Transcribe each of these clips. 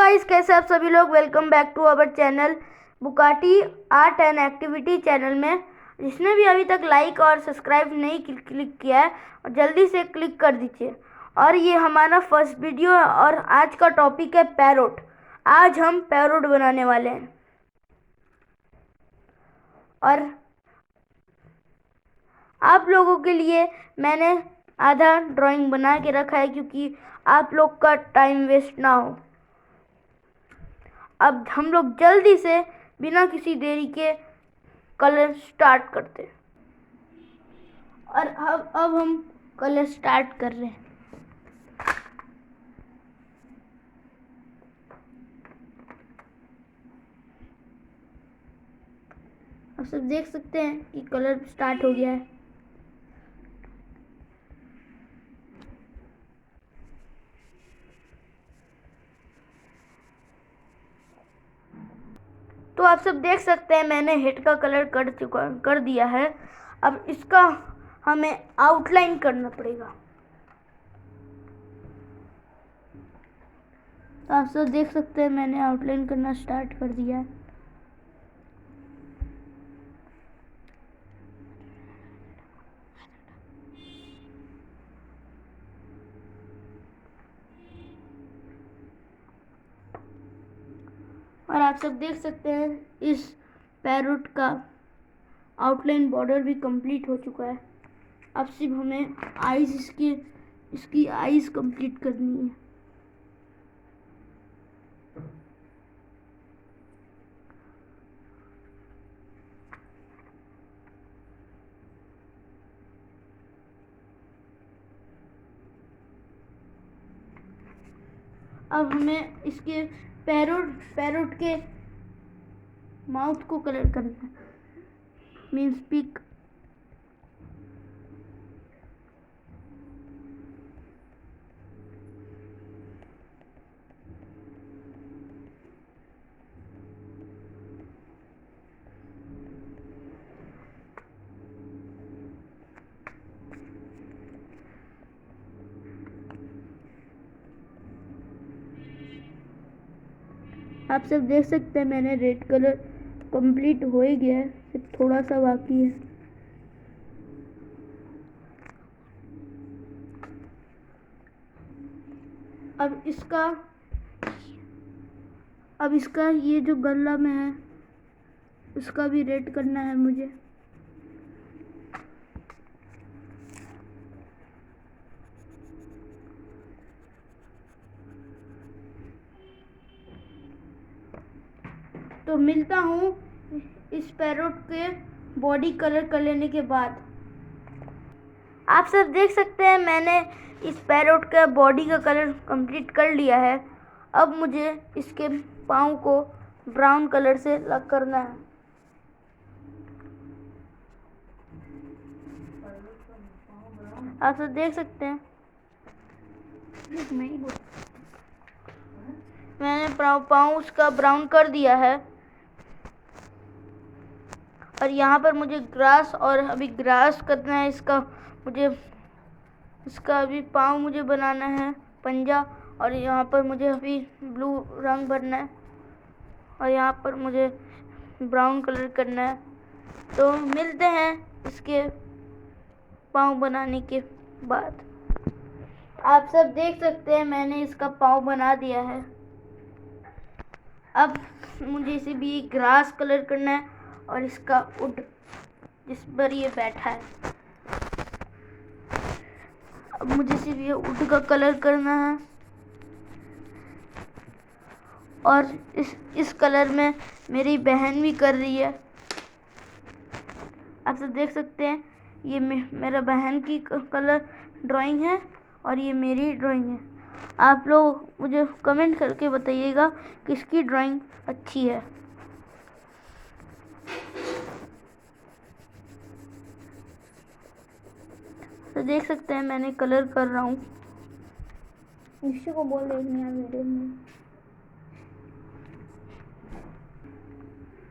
Guys, कैसे आप सभी लोग। Welcome back to our channel बुकाटी आर्ट एंड एक्टिविटी चैनल में। जिसने भी अभी तक लाइक और सब्सक्राइब नहीं क्लिक किया है और जल्दी से क्लिक कर दीजिए। और ये हमारा फर्स्ट वीडियो है और आज का टॉपिक है पैरोट। आज हम पैरोट बनाने वाले हैं और आप लोगों के लिए मैंने आधा ड्राइंग बना के रखा है क्योंकि आप लोग का टाइम वेस्ट ना हो। अब हम लोग जल्दी से बिना किसी देरी के कलर स्टार्ट करते हैं। और अब हम कलर स्टार्ट कर रहे हैं। आप सब देख सकते हैं कि कलर स्टार्ट हो गया है। तो आप सब देख सकते हैं मैंने हेड का कलर कर दिया है। अब इसका हमें आउटलाइन करना पड़ेगा। तो आप सब देख सकते हैं मैंने आउटलाइन करना स्टार्ट कर दिया है। और आप सब देख सकते हैं इस पैरोट का आउटलाइन बॉर्डर भी कंप्लीट हो चुका है। अब सिर्फ हमें आईज इसकी आईज कंप्लीट करनी है। अब हमें इसके पैरोट के माउथ को कलर करना है, मीन्स पिक। आप सब देख सकते हैं मैंने रेड कलर कंप्लीट हो ही गया है, सिर्फ थोड़ा सा बाकी है। अब इसका ये जो गला में है उसका भी रेड करना है मुझे। तो मिलता हूँ इस पैरोट के बॉडी कलर कर लेने के बाद। आप सब देख सकते हैं मैंने इस पैरोट का बॉडी का कलर कंप्लीट कर लिया है। अब मुझे इसके पाँव को ब्राउन कलर से लग करना है। आप सब देख सकते हैं मैंने पाँव उसका ब्राउन कर दिया है। और यहाँ पर मुझे ग्रास और अभी ग्रास करना है इसका अभी पाँव मुझे बनाना है, पंजा। और यहाँ पर मुझे अभी ब्लू रंग भरना है और यहाँ पर मुझे ब्राउन कलर करना है। तो मिलते हैं इसके पाँव बनाने के बाद। आप सब देख सकते हैं मैंने इसका पाँव बना दिया है। अब मुझे इसे भी ग्रास कलर करना है और इसका वुड जिस पर ये बैठा है, अब मुझे सिर्फ ये वुड का कलर करना है। और इस कलर में मेरी बहन भी कर रही है। आप सब देख सकते हैं ये मेरा बहन की कलर ड्राइंग है और ये मेरी ड्राइंग है। आप लोग मुझे कमेंट करके बताइएगा किसकी ड्राइंग अच्छी है। तो देख सकते हैं मैंने कलर कर रहा हूँ। निश्चय को बोल रही है वीडियो में।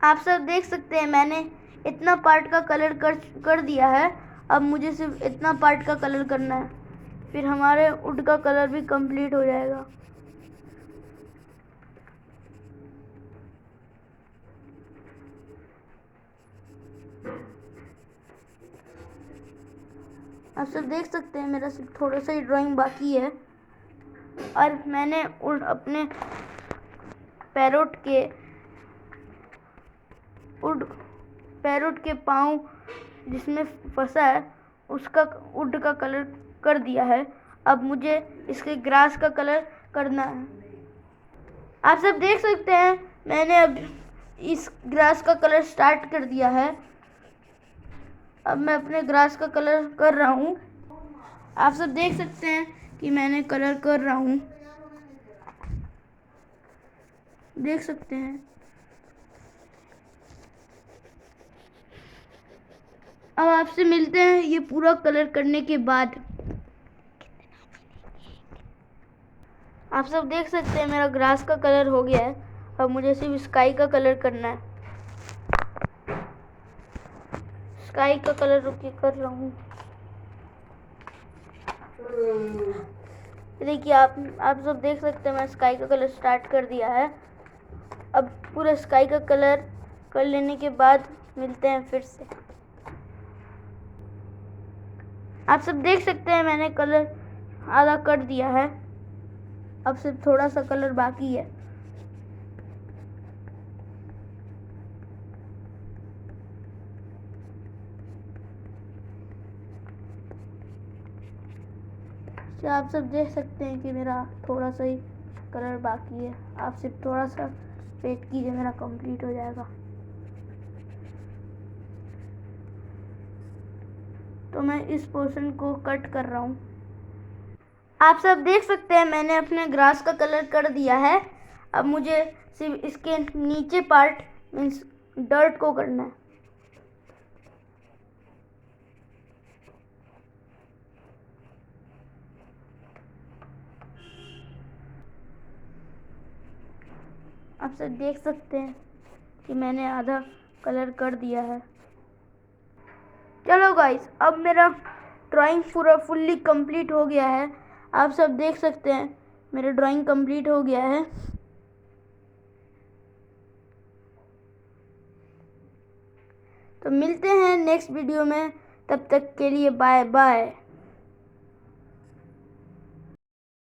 आप सब देख सकते हैं मैंने इतना पार्ट का कलर कर दिया है। अब मुझे सिर्फ इतना पार्ट का कलर करना है, फिर हमारे वुड का कलर भी कंप्लीट हो जाएगा। आप सब देख सकते हैं मेरा सिर्फ थोड़ा सा ही ड्राइंग बाकी है। और मैंने अपने पैरोट के पाँव जिसमें फंसा है उसका वुड का कलर कर दिया है। अब मुझे इसके ग्रास का कलर करना है। आप सब देख सकते हैं मैंने अब इस ग्रास का कलर स्टार्ट कर दिया है। अब मैं अपने ग्रास का कलर कर रहा हूँ। आप सब देख सकते हैं कि मैंने कलर कर रहा हूँ, देख सकते हैं। अब आपसे मिलते हैं ये पूरा कलर करने के बाद। आप सब देख सकते हैं मेरा ग्रास का कलर हो गया है। अब मुझे सिर्फ स्काई का कलर करना है। स्काई का कलर रुक कर रहा हूँ। देखिए आप सब देख सकते हैं मैं स्काई का कलर स्टार्ट कर दिया है। अब पूरा स्काई का कलर कर लेने के बाद मिलते हैं फिर से। आप सब देख सकते हैं मैंने कलर आधा कर दिया है। अब सिर्फ थोड़ा सा कलर बाकी है। तो आप सब देख सकते हैं कि मेरा थोड़ा सा ही कलर बाकी है। आप सिर्फ थोड़ा सा वेट कीजिए, मेरा कंप्लीट हो जाएगा। तो मैं इस पोर्शन को कट कर रहा हूँ। आप सब देख सकते हैं मैंने अपने ग्रास का कलर कर दिया है। अब मुझे सिर्फ इसके नीचे पार्ट मीन्स डर्ट को करना है। आप सब देख सकते हैं कि मैंने आधा कलर कर दिया है। चलो गाइस, अब मेरा ड्राइंग पूरा फुल्ली कंप्लीट हो गया है। आप सब देख सकते हैं मेरा ड्राइंग कंप्लीट हो गया है। तो मिलते हैं नेक्स्ट वीडियो में, तब तक के लिए बाय बाय।